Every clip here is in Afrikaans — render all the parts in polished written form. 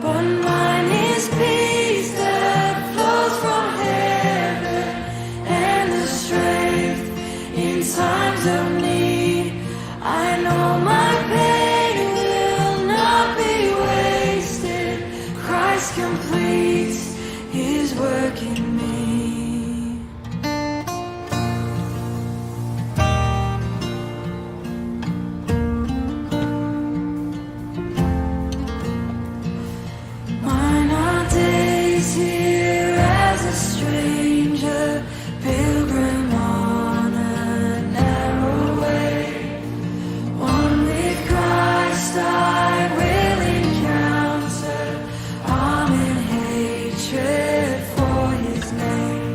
One line times of need. I know my pain will not be wasted. Christ completes his work in me. Mine are days here as a stranger, pilgrim on a narrow way. One with Christ I will encounter, arm in hatred for his name.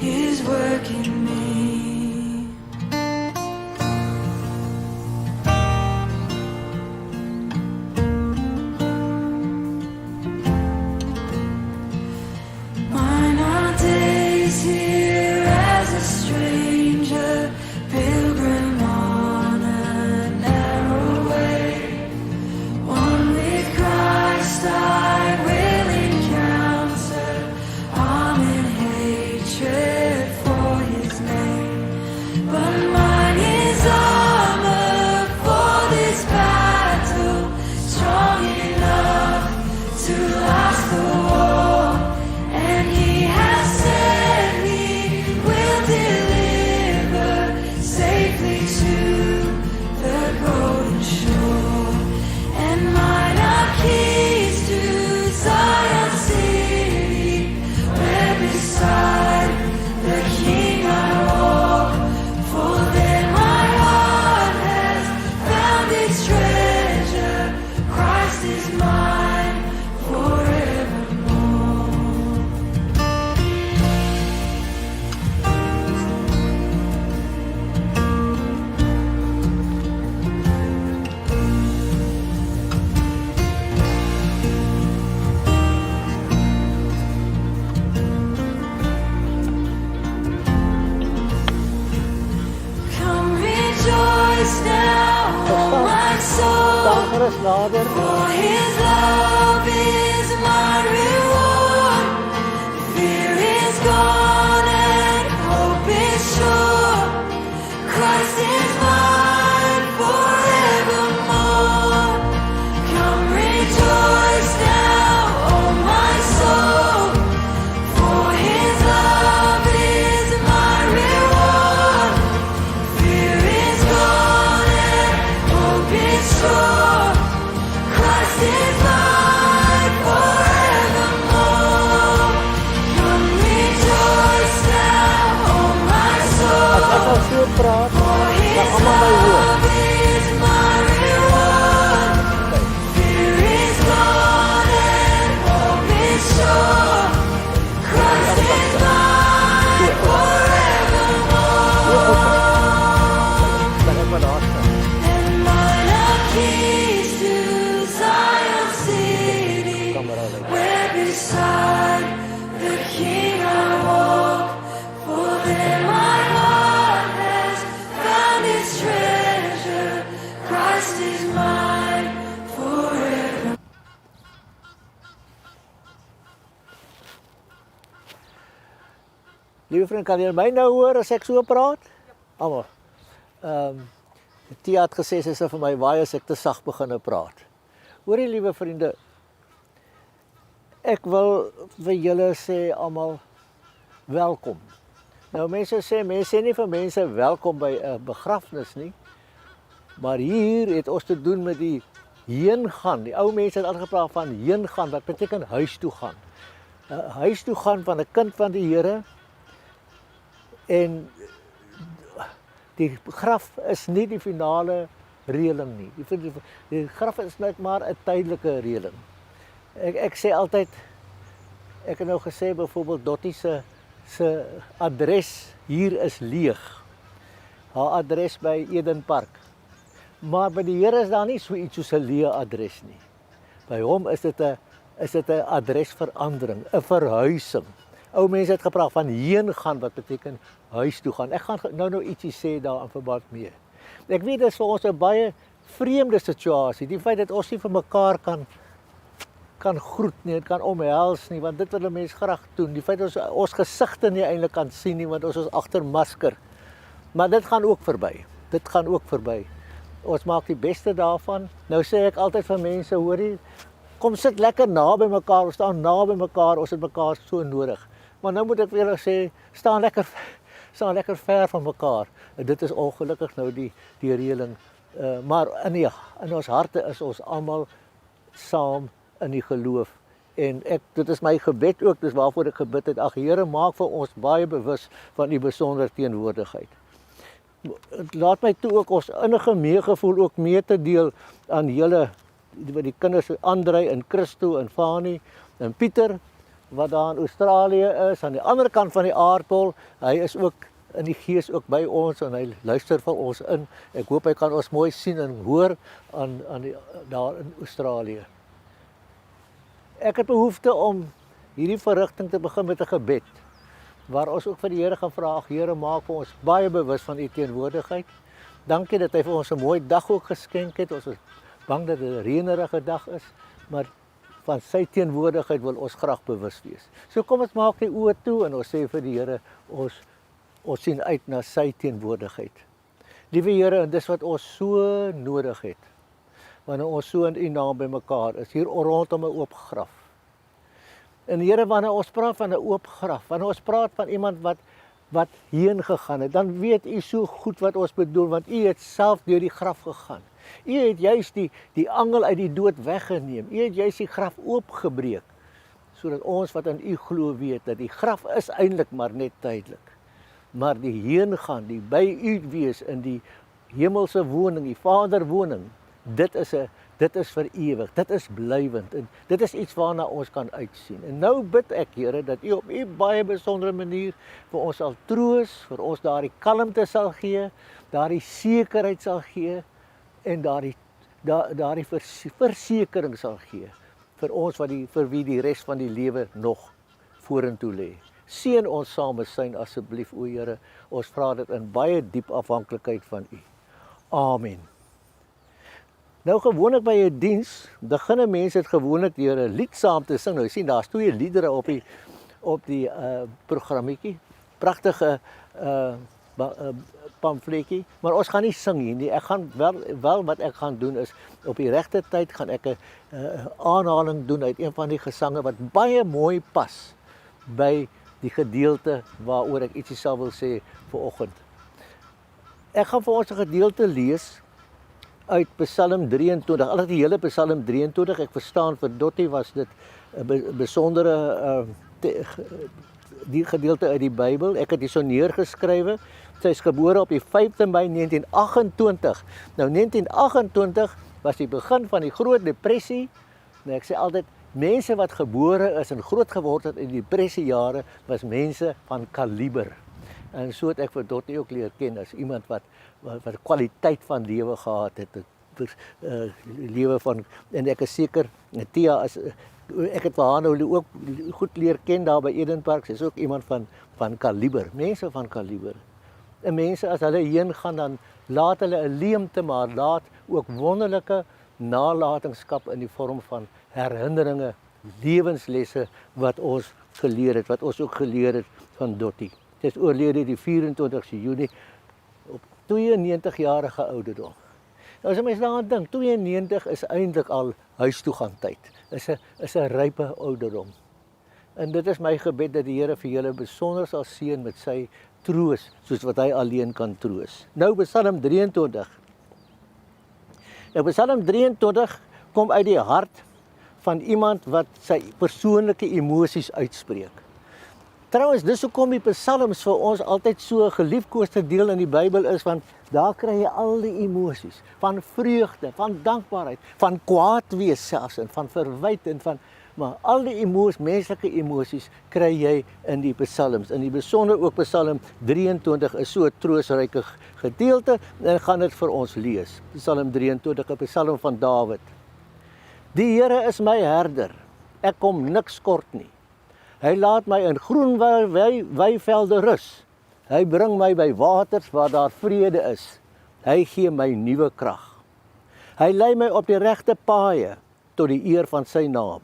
His work in me. Mine are days here as a stranger, pilgrim on a narrow way. One with Christ I will encounter, arm in hatred for His name. But mine is armor for this battle, strong enough to last the war. And He has said He will deliver safely to the golden shore. And mine are keys to Zion city, where beside the King I walk. For there my heart has found its treasure. Christ is mine forevermore. Come rejoice now, oh my soul, Dangerous nader. for His love is my reward. Fear is gone and hope is sure. Christ is mine forevermore. Come rejoice now, oh my soul, for His love is my reward. Fear is gone and hope is sure. Christ is mine forevermore. Come rejoice now, oh my soul, As ek so praat, for dan His almal my hoor. love is my reward. Fear is gone and hope is sure. Christ is mine forevermore. Dan ek maar daar staan. And mine are keys to Zion city, Kamerale. where beside the King I walk. For there my heart has found its treasure. Christ is mine forever. Liewe vriend, kan jy my nou hoor as ek so praat? Almal. Tia het gesê sy sal vir my waai as ek te sag begine praat. Hoorie liewe vriende, ek wil vir julle sê almal welkom. Nou mense sê nie vir mense welkom by 'n begrafnis nie. Maar hier het ons te doen met die heengaan. Die ou mense het altyd gepraat van heengaan, wat beteken huis toe gaan. Huis toe gaan van 'n kind van die Here. En die graf is nie die finale reëling nie. Die graf is net maar 'n tydelike reëling. Ek sê altyd, ek het nou gesê byvoorbeeld Dottie se adres hier is leeg. Haar adres by Eden Park. Maar by die Here is daar nie so iets soos 'n leë adres nie. By hom is dit 'n adresverandering, 'n verhuising. Ou mense het gepraat van heen gaan, wat beteken huis toe gaan. Ek gaan nou ietsie sê daar in verband mee. Ek weet dit is vir ons 'n baie vreemde situasie, die feit dat ons nie vir mekaar kan groet nie, het kan omhels nie, want dit wil 'n mens graag doen. Die feit dat ons gesigte nie eintlik kan sien nie, want ons is agter masker. Maar dit gaan ook verby. Dit gaan ook verby. Ons maak die beste daarvan. Nou sê ek altyd vir mense, hoorie, kom sit lekker naby mekaar, ons staan naby mekaar, ons het mekaar so nodig. Maar nou moet ek vir julle sê, staan lekker ver van mekaar. En dit is ongelukkig nou die reëling. Maar in ons harte is ons almal saam in die geloof. En dit is my gebed ook, dis waarvoor ek gebid het. Ag Here, maak vir ons baie bewus van u besondere teenwoordigheid. Laat my toe ook ons innige meegevoel ook mee te deel aan julle, die kinders André en Christo en Fanie en Pieter, wat daar in Australië is, aan die ander kant van die aardbol. Hy is ook in die gees ook by ons en hy luister vir ons in. Ek hoop hy kan ons mooi sien en hoor daar in Australië. Ek het behoefte om hierdie verrigting te begin met 'n gebed, waar ons ook vir die Here gaan vra, Here, maak vir ons baie bewus van U teenwoordigheid. Dankie dat hy vir ons 'n mooi dag ook geskenk het. Ons is bang dat dit 'n reënerige dag is, maar van sy teenwoordigheid wil ons graag bewus wees. So kom ons maak die oë toe en ons sê vir die Here, ons sien uit na sy teenwoordigheid. Liewe Here, en dis wat ons so nodig het, wanneer ons so in U naam by mekaar is, hier rondom 'n oop graf. En Here, wanneer ons praat van 'n oop graf, wanneer ons praat van iemand wat heen gegaan het, dan weet U so goed wat ons bedoel, want U het self deur die graf gegaan. U het juis die angel uit die dood weggeneem. U het juis die graf oopgebreek, sodat ons wat in U glo weet, dat die graf is eintlik maar net tydelik. Maar die heengaan, die by U wees in die hemelse woning, die Vaderwoning, dit is vir ewig, dit is blywend en dit is iets waarna ons kan uitsien. En nou bid ek, Here, dat U op U baie besondere manier vir ons sal troos, vir ons daardie kalmte sal gee, daardie sekerheid sal gee en daardie versekering sal gee vir ons vir wie die res van die lewe nog vorentoe lê. Seën ons samesyn asseblief, o Here. Ons vra dit in baie diep afhanklikheid van U. Amen. Nou gewoonlik by 'n diens, beginne mense dit gewoonlik deur 'n lied saam te sing. Nou sien, daar's 2 liedere op die programmetjie. Pragtige pamfletjie, maar ons gaan nie sing hier nie. Ek gaan wel wat ek gaan doen is op die regte tyd gaan ek 'n aanhaling doen uit een van die gesange wat baie mooi pas by die gedeelte waaroor ek ietsie sal wil sê vanoggend. Ek gaan vir ons 'n gedeelte lees uit Psalm 23, al die hele Psalm 23, ek verstaan vir Dottie was dit 'n besondere die gedeelte uit die Bybel. Ek het dit so neergeskrywe. Sy is gebore op die 5de Mei 1928. Nou 1928 was die begin van die Groot Depressie. Nou ek sê altyd, mense wat gebore is en groot geword het in die depressiejare was mense van kaliber. En so het ek vir Dottie ook leer ken as iemand wat kwaliteit van lewe gehad het, lewe van, en ek is seker, Tia, ek het vir haar nou ook goed leer ken daar by Edenpark, sy is ook iemand van kaliber, mense van kaliber. En mense as hulle heen gaan, dan laat hulle 'n leemte, maar laat ook wonderlike nalatenskap in die vorm van herinneringe, lewenslesse wat ons geleer het, wat ons ook geleer het van Dottie. Sy is oorlede die 24 Junie op 92-jarige ouderdom. Nou as jy mens daaraan dink, 92 is eintlik al huistoegaantyd. Is 'n rype ouderdom. En dit is my gebed dat die Here vir julle besonder sal seën met sy troos, soos wat hy alleen kan troos. Nou Psalm 23. Nou Psalm 23 kom uit die hart van iemand wat sy persoonlike emosies uitspreek. Trouwens, dis hoekom die psalms vir ons altyd so 'n geliefkoeste deel in die Bybel is, want daar kry jy al die emosies, van vreugde, van dankbaarheid, van kwaad wees selfs, en van verwyte, en maar al die menslike emosies kry jy in die psalms. In die besonder ook Psalm 23 is so 'n troosryke gedeelte, en gaan dit vir ons lees. Psalm 23, 'n psalm van Dawid. Die Here is my herder, ek kom niks kort nie. Hy laat my in groen weivelde rus. Hy bring my by waters waar daar vrede is. Hy gee my nuwe krag. Hy lei my op die regte paaie tot die eer van sy naam.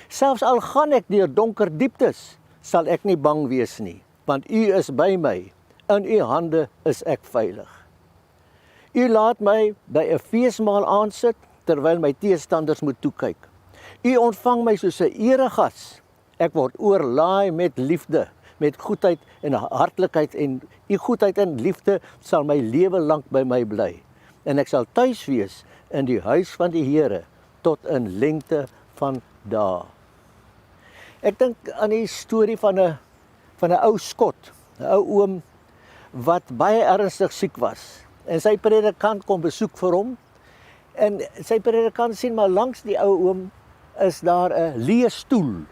Selfs al gaan ek deur donker dieptes, sal ek nie bang wees nie, want U is by my. In U hande is ek veilig. U laat my by 'n feesmaal aansit terwyl my teestanders moet toe kyk. U ontvang my soos 'n eregas. Ek word oorlaai met liefde, met goedheid en hartlikheid, en U goedheid en liefde sal my lewe lank by my bly. En ek sal tuis wees in die huis van die Here tot in lengte van dae. Ek dink aan die storie van 'n ou skot, 'n ou oom wat baie ernstig siek was. En sy predikant kom besoek vir hom. En sy predikant sien maar langs die ou oom is daar 'n leë stoel.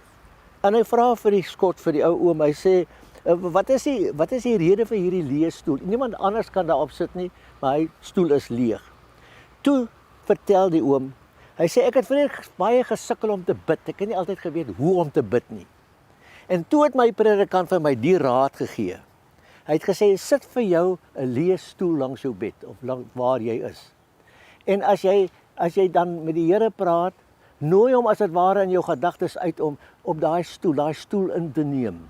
En hy vra vir die skot, vir die ou oom, hy sê, wat is die rede vir hierdie leesstoel? Niemand anders kan daarop sit nie, maar hy stoel is leeg. Toe vertel die oom, hy sê, ek het vreeslik baie gesukkel om te bid, ek het nie altyd geweet hoe om te bid nie. En toe het my predikant vir my die raad gegee. Hy het gesê, sit vir jou 'n leesstoel langs jou bed, of langs waar jy is. En as jy dan met die Here praat, nooi hom as dit ware in jou gedagtes uit om op daai stoel in te neem.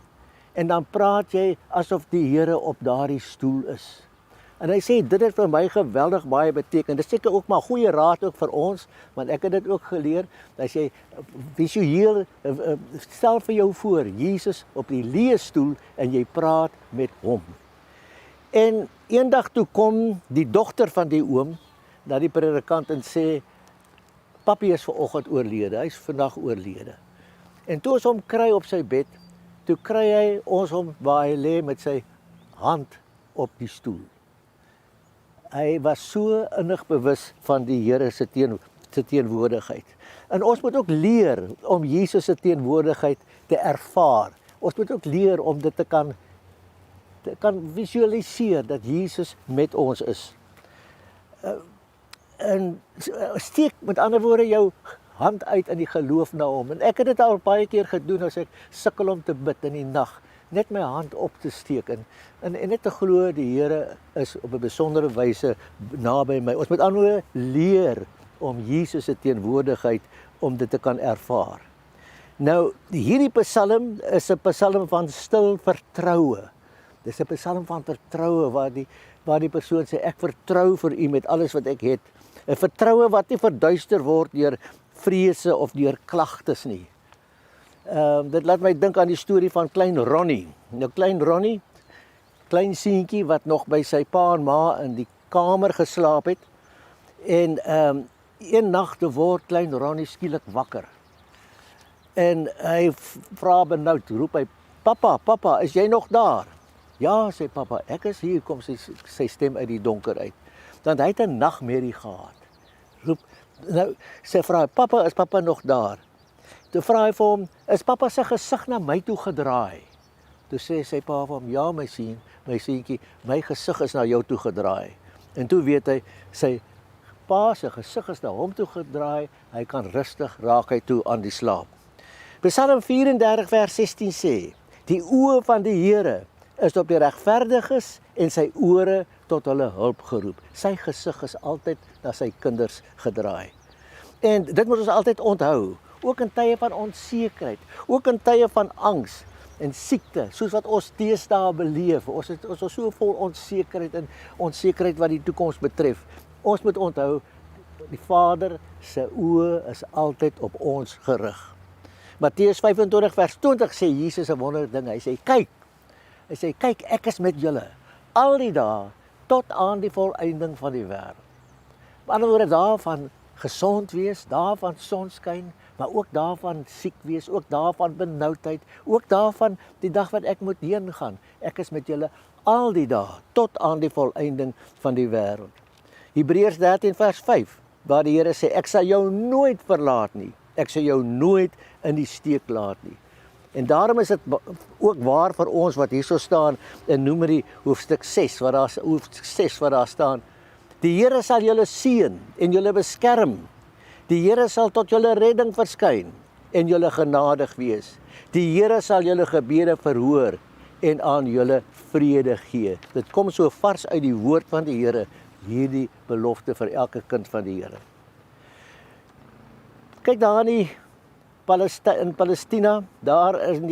En dan praat jy asof die Here op daardie stoel is. En hy sê, dit het vir my geweldig baie beteken. Dit is seker ook maar goeie raad ook vir ons, want ek het dit ook geleer, as jy visueel, stel vir jou voor, Jesus op die leesstoel en jy praat met hom. En eendag toe kom die dogter van die oom, na die predikant en sê, papi is vanoggend oorlede, hy is vandag oorlede. En toe ons hom kry op sy bed, toe kry hy ons hom waar hy lê met sy hand op die stoel. Hy was so innig bewus van die Here se teenwoordigheid. En ons moet ook leer om Jesus se teenwoordigheid te ervaar. Ons moet ook leer om dit te kan visualiseer dat Jesus met ons is. En steek met ander woorde jou hand uit in die geloof na hom. En ek het dit al baie keer gedoen as ek sukkel om te bid in die nag, net my hand op te steek en net te glo die Here is op 'n besondere wyse naby my. Ons moet aanhou leer om Jesus se teenwoordigheid om dit te kan ervaar. Nou, hierdie psalm is 'n psalm van stil vertroue. Dis 'n psalm van vertroue waar die persoon sê, ek vertrou vir U met alles wat ek het. 'n Vertroue wat nie verduister word deur vrese of deur klagtes nie. Dit laat my dink aan die storie van klein Ronnie. Nou klein Ronnie, klein seentjie wat nog by sy pa en ma in die kamer geslaap het. En een nag word klein Ronnie skielik wakker. En hy vra benoud, roep hy, papa, is jy nog daar? Ja, sê papa, ek is hier, kom sy stem uit die donker uit. Dan hy het 'n nagmerrie gehad. Roep, nou, sy vra, is papa nog daar? Toe vra hy vir hom, is papa sy gesig na my toe gedraai? Toe sê sy pa vir hom, ja my seentjie, my gesig is na jou toe gedraai. En toe weet hy, sy pa se gesig is na hom toe gedraai, hy kan rustig raak hy toe aan die slaap. Psalm 34 vers 16 sê, die oë van die Here is op die regverdiges en sy ore tot hulle hulp geroep. Sy gesig is altyd na sy kinders gedraai. En dit moet ons altyd onthou, ook in tye van onsekerheid, ook in tye van angs en siekte, soos wat ons deesdae beleef. Ons is so vol onsekerheid en onsekerheid wat die toekoms betref. Ons moet onthou, die Vader se oë is altyd op ons gerig. Matteus 25 vers 20 sê Jesus 'n wonderlike ding. Hy sê, kyk, ek is met julle al die dae tot aan die volëinding van die wêreld. Met ander woorde, daarvan gesond wees, daarvan sonskyn, maar ook daarvan siek wees, ook daarvan benoudheid, ook daarvan die dag wat ek moet heen gaan. Ek is met julle al die dae tot aan die volëinding van die wêreld. Hebreërs 13 vers 5, waar die Here sê, ek sal jou nooit verlaat nie. Ek sal jou nooit in die steek laat nie. En daarom is dit ook waar vir ons wat hierso staan in Numeri hoofstuk 6 wat daar staan. Die Here sal julle seën en julle beskerm. Die Here sal tot julle redding verskyn en julle genadig wees. Die Here sal julle gebede verhoor en aan julle vrede gee. Dit kom so vars uit die woord van die Here, hierdie belofte vir elke kind van die Here. Kyk daar in Palestina, daar in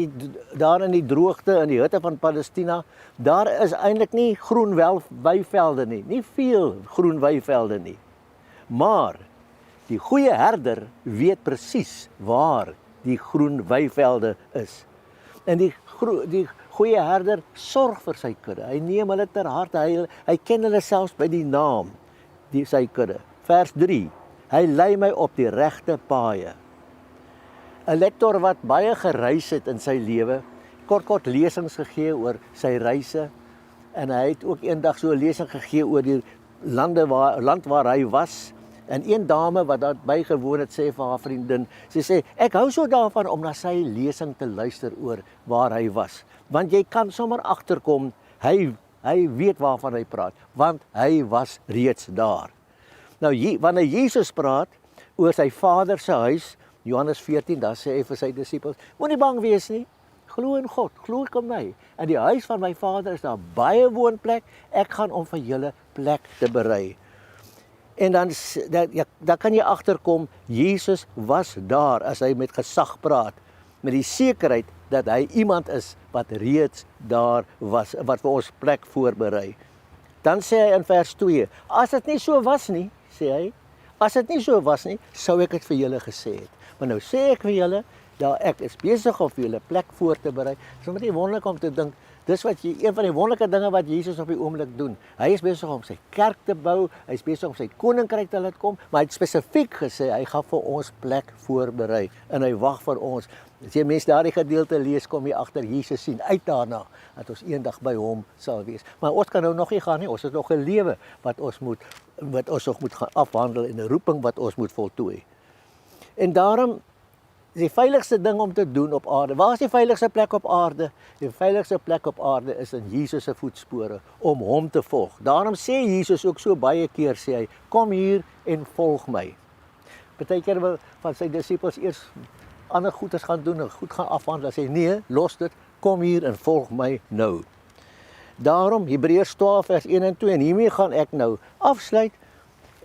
die droogte, in die hitte van Palestina, daar is eintlik nie groen weivelde nie veel groen weivelde nie. Maar die goeie herder weet presies waar die groen weivelde is. En die goeie herder sorg vir sy kudde. Hy neem hulle ter harte, hy ken hulle selfs by die naam, sy kudde. Vers 3, hy lei my op die regte paaie. 'n lektor wat baie gereis het in sy lewe, kort lesings gegee oor sy reise, en hy het ook eendag so 'n lesing gegee oor die land waar hy was, En een dame wat daar bygewoon het, sê vir haar vriendin, sy sê, ek hou so daarvan om na sy lesing te luister oor waar hy was. Want jy kan sommer agterkom, hy weet waarvan hy praat, want hy was reeds daar. Nou, wanneer Jesus praat oor sy Vader se huis, Johannes 14, dan sê hy vir sy disippels, moenie bang wees nie, glo in God, glo in my. In die huis van my Vader is daar baie woonplek, ek gaan om vir julle plek te berei. En dan kan jy agterkom, Jesus was daar as hy met gesag praat, met die sekerheid dat hy iemand is wat reeds daar was, wat vir ons plek voorberei. Dan sê hy in vers 2, as dit nie so was nie, sê hy, as dit nie so was nie, sou ek dit vir julle gesê het. Maar nou sê ek vir julle, ek is besig om vir julle plek voor te berei. Dit is sommer nie wonderlik om te dink, dis een van die wonderlike dinge wat Jesus op die oomblik doen. Hy is besig om sy kerk te bou, hy is besig om sy koninkryk te laat kom, maar hy het spesifiek gesê, hy gaan vir ons plek voorberei, en hy wag vir ons. As jy mens daardie gedeelte lees, kom jy agter Jesus sien uit daarna, dat ons eendag by hom sal wees. Maar ons kan nou nog nie gaan nie, ons het nog 'n lewe wat ons nog moet gaan afhandel, en 'n roeping wat ons moet voltooi. En daarom, die veiligste ding om te doen op aarde, waar is die veiligste plek op aarde? Die veiligste plek op aarde is in Jesus se voetspore, om hom te volg. Daarom sê Jesus ook so baie keer, sê hy, kom hier en volg my. Partykeer wil van sy disippels eers ander goeders gaan doen en goed gaan afhandel, sê nee, los dit, kom hier en volg my nou. Daarom, Hebreërs 12 vers 1 en 2, en hiermee gaan ek nou afsluit,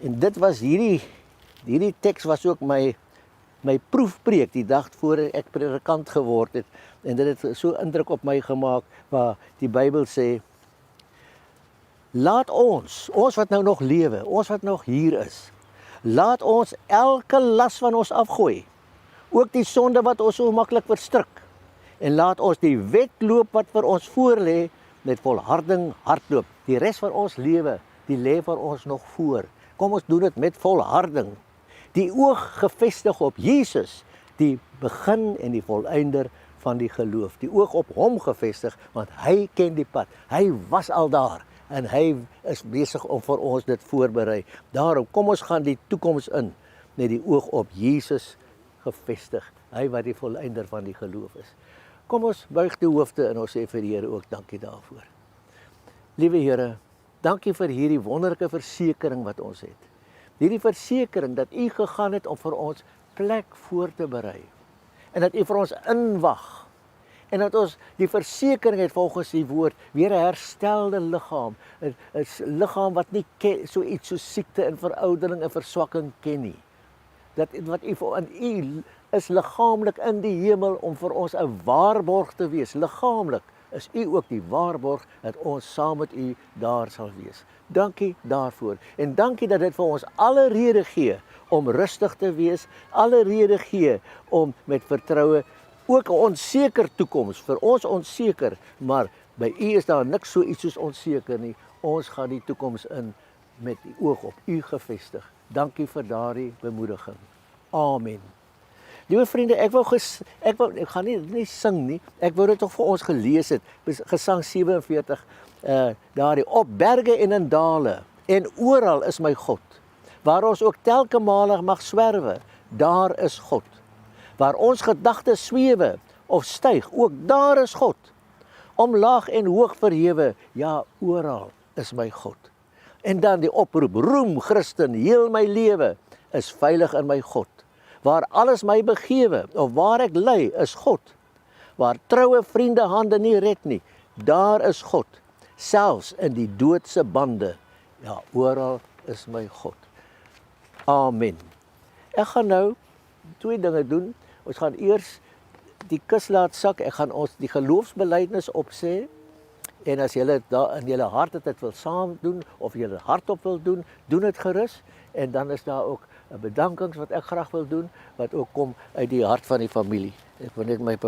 en dit was hierdie teks was ook my proefpreek die dag voor ek predikant geword het, en dit het so indruk op my gemaak, waar die Bybel sê, laat ons wat nou nog lewe, ons wat nog hier is, laat ons elke las van ons afgooi, ook die sonde wat ons so maklik verstrik, en laat ons die wedloop wat vir ons voorlê, met volharding hardloop. Die res van ons lewe, die lê vir ons nog voor. Kom ons doen dit met volharding. Die oog gefestig op Jesus, die begin en die volëinder van die geloof. Die oog op hom gefestig, want hy ken die pad. Hy was al daar, en hy is besig om vir ons dit voorberei. Daarom, kom ons gaan die toekoms in, met die oog op Jesus gefestig. Hy wat die volëinder van die geloof is. Kom ons buig die hoofde en ons sê vir die Here ook dankie daarvoor. Liewe Here, dankie vir hierdie wonderlike versekering wat ons het. Hierdie versekering dat U gegaan het om vir ons plek voor te berei. En dat U vir ons inwag. En dat ons die versekering het volgens die woord, weer 'n herstelde liggaam. 'n liggaam wat nie so iets so siekte en veroudering en verswakking ken nie. Dat wat U in U is liggaamlik in die hemel om vir ons 'n waarborg te wees. Liggaamlik is U ook die waarborg dat ons saam met U daar sal wees. Dankie daarvoor. En dankie dat dit vir ons alle rede gee om rustig te wees, alle rede gee om met vertroue, ook 'n onseker toekoms, vir ons onseker, maar by U is daar niks so iets soos onseker nie. Ons gaan die toekoms in met die oog op U gefestig. Dankie vir daardie bemoediging. Amen. Liewe vriende, ek gaan nie sing nie, ek wou dit toch vir ons gelees het, Gesang 47, daardie, op berge en in dale, en oral is my God, waar ons ook telke male mag swerwe, daar is God, waar ons gedagtes swewe, of styg, ook daar is God, omlaag en hoog verhewe, ja, oral is my God. En dan die oproep, roem Christen, heel my lewe, is veilig in my God. Waar alles my begewe, of waar ek lei, is God. Waar troue vriende hande nie red nie, daar is God. Selfs in die doodse bande, ja, oral is my God. Amen. Ek gaan nou 2 dinge doen. Ons gaan eers die kus laat sak, ek gaan ons die geloofsbelijdenis opsê, en as julle daar in julle hart dit wil saam doen, of julle hardop wil doen, doen dit gerus, en dan is daar ook 'n bedankings wat ek graag wil doen, wat ook kom uit die hart van die familie. Ek wil net my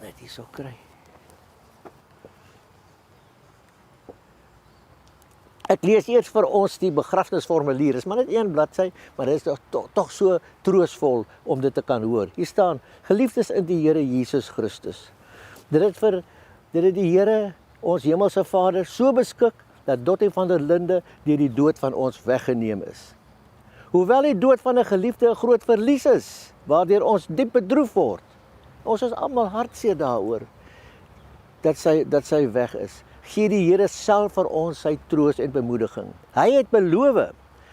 net hier so kry. Ek lees eers vir ons die begrafnisformulier. Dit is maar net 1 bladsy, maar dit is tog so troosvol om dit te kan hoor. Hier staan: geliefdes in die Here Jesus Christus. Dit het die Here, ons hemelse Vader, so beskik dat Dottie van der Linde deur die dood van ons weggeneem is. Hoewel die dood van 'n geliefde 'n groot verlies is, waardeur ons diep bedroef word. Ons is almal hartseer daaroor dat sy weg is. Gee die Here self vir ons sy troos en bemoediging. Hy het beloof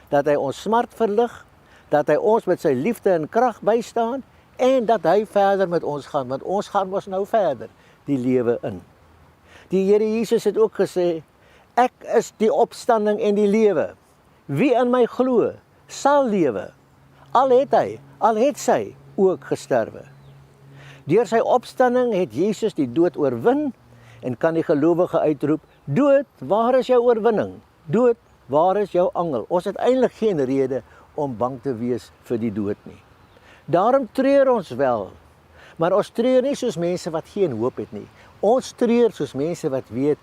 dat hy ons smart verlig, dat hy ons met sy liefde en krag bystaan en dat hy verder met ons gaan, want ons gaan mos nou verder die lewe in. Die Here Jesus het ook gesê, ek is die opstanding en die lewe. Wie in my glo, sal lewe. Al het sy ook gesterwe. Deur sy opstanding het Jesus die dood oorwin en kan die gelowige uitroep, dood, waar is jou oorwinning? Dood, waar is jou angel? Ons het eintlik geen rede om bang te wees vir die dood nie. Daarom treur ons wel, maar ons treur nie soos mense wat geen hoop het nie. Ons treur soos mense wat weet,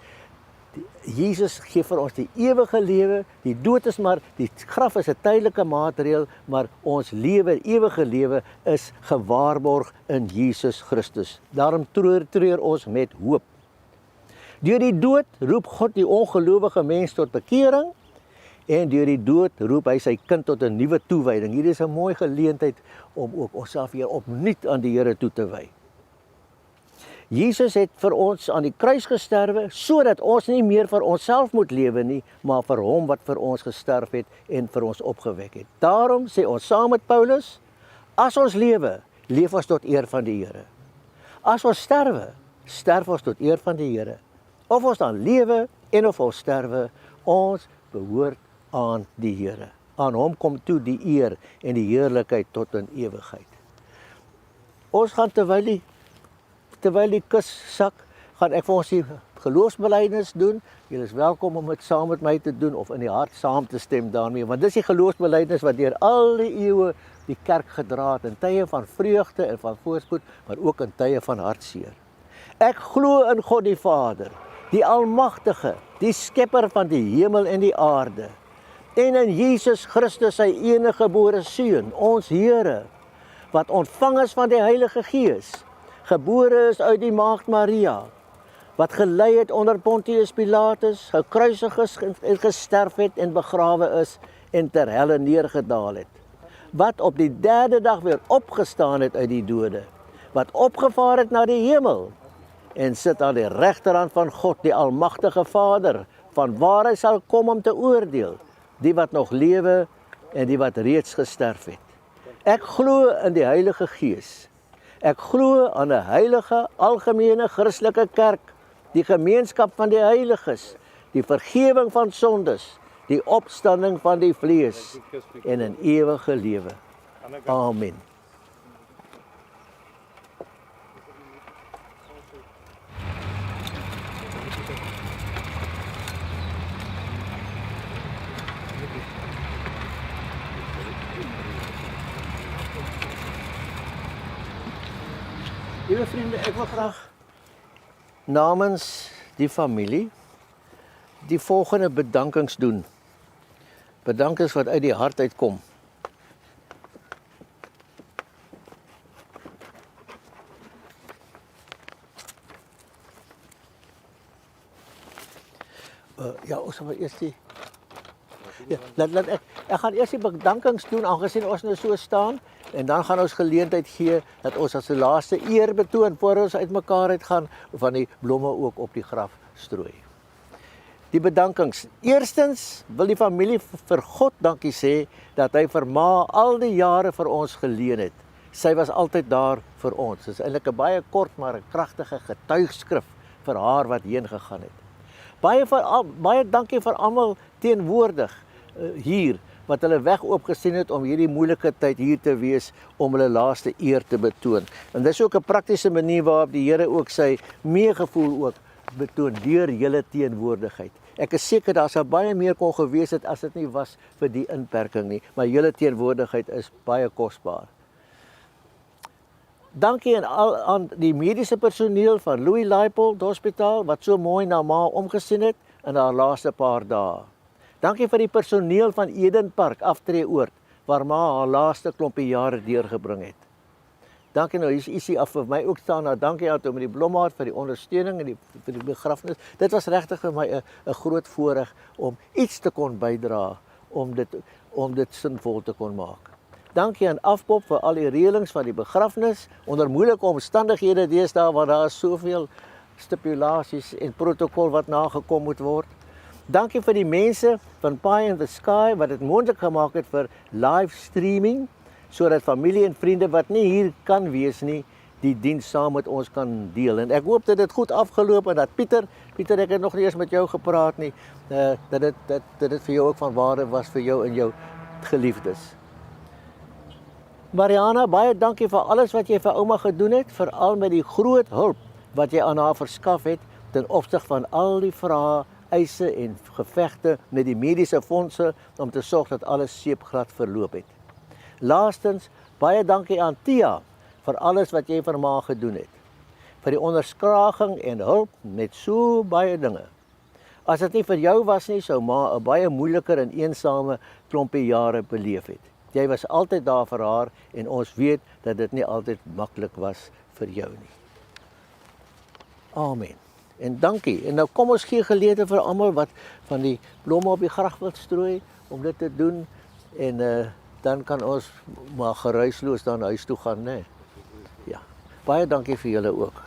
Jesus gee vir ons die ewige lewe, die dood is maar, die graf is 'n tydelike maatreël, maar ons lewe, ewige lewe is gewaarborg in Jesus Christus. Daarom treur ons met hoop. Deur die dood roep God die ongelowige mens tot bekering en deur die dood roep hy sy kind tot 'n nuwe toewyding. Hier is 'n mooi geleentheid om ook onsself weer opnuut aan die Here toe te wy. Jesus het vir ons aan die kruis gesterwe, sodat ons nie meer vir onsself moet lewe nie, maar vir hom wat vir ons gesterf het en vir ons opgewek het. Daarom sê ons saam met Paulus, as ons lewe, leef ons tot eer van die Here. As ons sterwe, sterf ons tot eer van die Here. Of ons dan lewe en of ons sterwe, ons behoort aan die Here. Aan hom kom toe die eer en die heerlikheid tot in ewigheid. Ons gaan terwyl die kus sak, gaan ek vir ons die geloofsbelijdenis doen. Julle is welkom om dit saam met my te doen of in die hart saam te stem daarmee, want dis die geloofsbelijdenis wat deur al die eeue die kerk gedra het in tye van vreugde en van voorspoed, maar ook in tye van hartseer. Ek glo in God die Vader, die Almagtige, die skepper van die hemel en die aarde, en in Jesus Christus sy enige gebore Seun, ons Here, wat ontvang is van die Heilige Gees, gebore is uit die maagd Maria, wat gelei het onder Pontius Pilatus, gekruisig is en gesterf het en begrawe is en ter helle neergedaal het, wat op die 3de dag weer opgestaan het uit die dode, wat opgevaar het na die hemel en sit aan die regterhand van God, die Almagtige Vader, van waar hy sal kom om te oordeel, die wat nog lewe en die wat reeds gesterf het. Ek glo in die Heilige Gees. Ek glo aan 'n heilige, algemene Christelike kerk, die gemeenskap van die heiliges, die vergewing van sondes, die opstanding van die vlees en 'n ewige lewe. Amen. Liewe vriende, ek wil graag namens die familie die volgende bedankings doen. Bedankings wat uit die hart uitkom. Ons sal eers die... Ek gaan eers die bedankings doen, aangesien ons nou so staan, en dan gaan ons geleentheid gee, dat ons as die laaste eer betoon, voor ons uit mekaar uitgaan, van die blomme ook op die graf strooi. Die bedankings. Eerstens wil die familie vir God dankie sê, dat hy vir ma al die jare vir ons geleen het. Sy was altyd daar vir ons. Dit is eintlik 'n baie kort, maar 'n kragtige getuigskrif vir haar wat heen gegaan het. Baie dankie vir almal teenwoordig hier, wat hulle weg oopgesien het om hierdie moeilike tyd hier te wees, om hulle laaste eer te betoon. En dis ook 'n praktiese manier waarop die Here ook sy meegevoel ook betoon, deur julle teenwoordigheid. Ek is seker daar sou baie meer kon gewees het as dit nie was vir die inperking nie, maar julle teenwoordigheid is baie kosbaar. Dankie aan die mediese personeel van Louis Leipold Hospitaal, wat so mooi na ma omgesien het in haar laaste paar dae. Dankie vir die personeel van Eden Park Aftreeoord, waar ma haar laaste klompie jare deurgebring het. Dankie nou, hier is ietsie af vir my ook staan. Nou, dankie aan toe met die Blommaert vir die ondersteuning en vir die begrafnis. Dit was regtig vir my 'n groot voorreg om iets te kon bydra om dit sinvol te kon maak. Dankie aan Afpop vir al die reëlings van die begrafnis onder moeilike omstandighede deesdae waar daar is soveel stipulasies en protokol wat nagekom moet word. Dankie vir die mense van Pie in the Sky wat dit moontlik gemaak het vir live streaming sodat familie en vriende wat nie hier kan wees nie, die diens saam met ons kan deel. En ek hoop dat dit goed afgeloop en dat Pieter, ek het nog nie eens met jou gepraat nie, dat dit vir jou ook van waarde was vir jou en jou geliefdes. Mariana, baie dankie vir alles wat jy vir ouma gedoen het, veral met die groot hulp wat jy aan haar verskaf het ten opsig van al die vrae, eise en gevegte met die mediese fondse om te sorg dat alles seepglad verloop het. Laastens, baie dankie aan Tia vir alles wat jy vir ma gedoen het. Vir die onderskraging en hulp met so baie dinge. As dit nie vir jou was nie, sou ma 'n baie moeiliker en eensame klompie jare beleef het. Jy was altyd daar vir haar en ons weet dat dit nie altyd maklik was vir jou nie. Amen. En dankie. En nou kom ons gee geleentheid vir almal wat van die blomme op die graf wil strooi om dit te doen en dan kan ons maar geruisloos dan huis toe gaan, né? Ja. Baie dankie vir julle ook.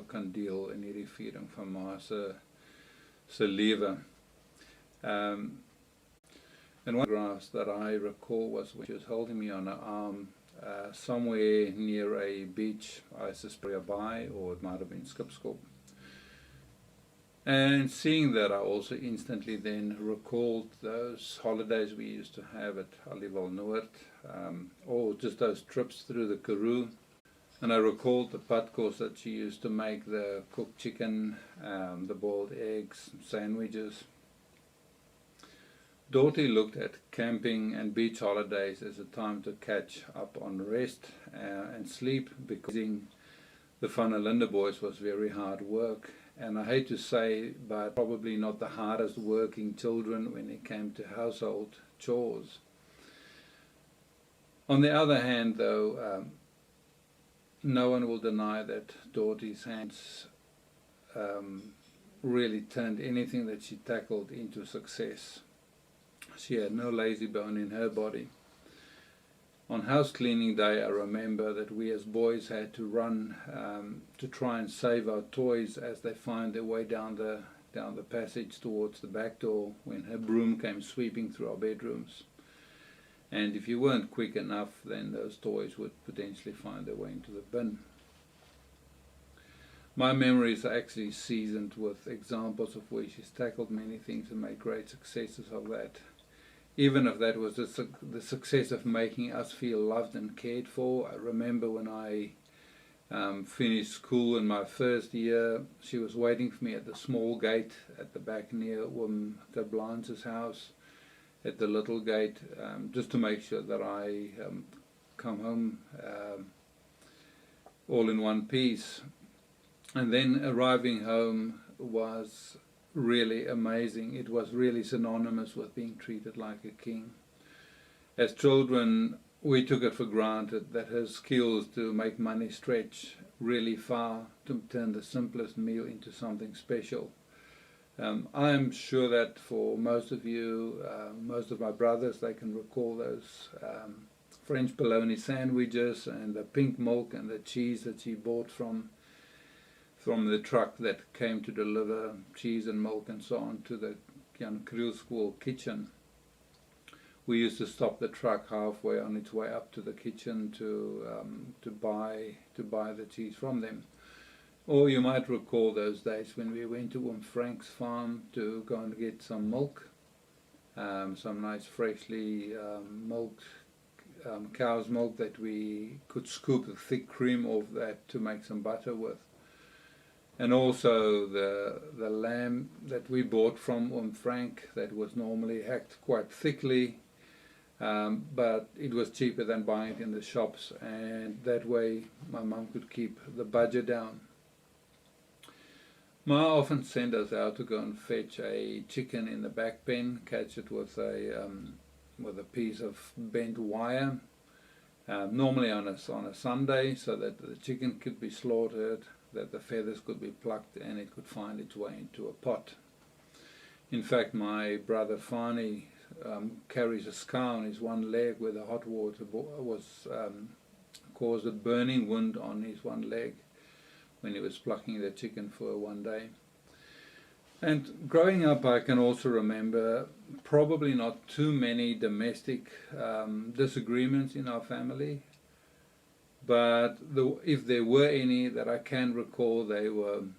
kan deel in hierdie viering van ma se lewe. And one grass that I recall was when she was holding me on her arm somewhere near a beach, I suspect by, or it might have been Skipskop. And seeing that, I also instantly then recalled those holidays we used to have at Noord, or just those trips through the Karoo. And I recalled the padkos that she used to make, the cooked chicken, the boiled eggs, sandwiches. Dorothy looked at camping and beach holidays as a time to catch up on rest and sleep, because the Van Linde boys was very hard work. And I hate to say, but probably not the hardest working children when it came to household chores. On the other hand, though, no one will deny that Dorothy's hands really turned anything that she tackled into success. She had no lazy bone in her body. On house cleaning day, I remember that we as boys had to run to try and save our toys as they find their way down the passage towards the back door when her broom came sweeping through our bedrooms. And if you weren't quick enough, then those toys would potentially find their way into the bin. My memories are actually seasoned with examples of where she's tackled many things and made great successes of that. Even if that was the success of making us feel loved and cared for. I remember when I finished school in my first year, she was waiting for me at the small gate at the back near the Blance's house, at the little gate, just to make sure that I come home all in one piece. And then arriving home was really amazing. It was really synonymous with being treated like a king. As children, we took it for granted that her skills to make money stretch really far, to turn the simplest meal into something special. I'm sure that for most of you, most of my brothers, they can recall those French bologna sandwiches and the pink milk and the cheese that she bought from the truck that came to deliver cheese and milk and so on to the Jan Kriel School kitchen. We used to stop the truck halfway on its way up to the kitchen to buy the cheese from them. Or you might recall those days when we went to Frank's farm to go and get some milk, some nice freshly milked cow's milk that we could scoop the thick cream off that to make some butter with. And also the lamb that we bought from Frank, that was normally hacked quite thickly, but it was cheaper than buying it in the shops, and that way my mum could keep the budget down. Ma often sent us out to go and fetch a chicken in the back pen, catch it with a piece of bent wire, normally on a Sunday, so that the chicken could be slaughtered, that the feathers could be plucked and it could find its way into a pot. In fact, my brother Fanie carries a scar on his one leg where the hot water was caused a burning wound on his one leg when he was plucking the chicken for one day. And growing up, I can also remember probably not too many domestic disagreements in our family. But if there were any that I can recall, they were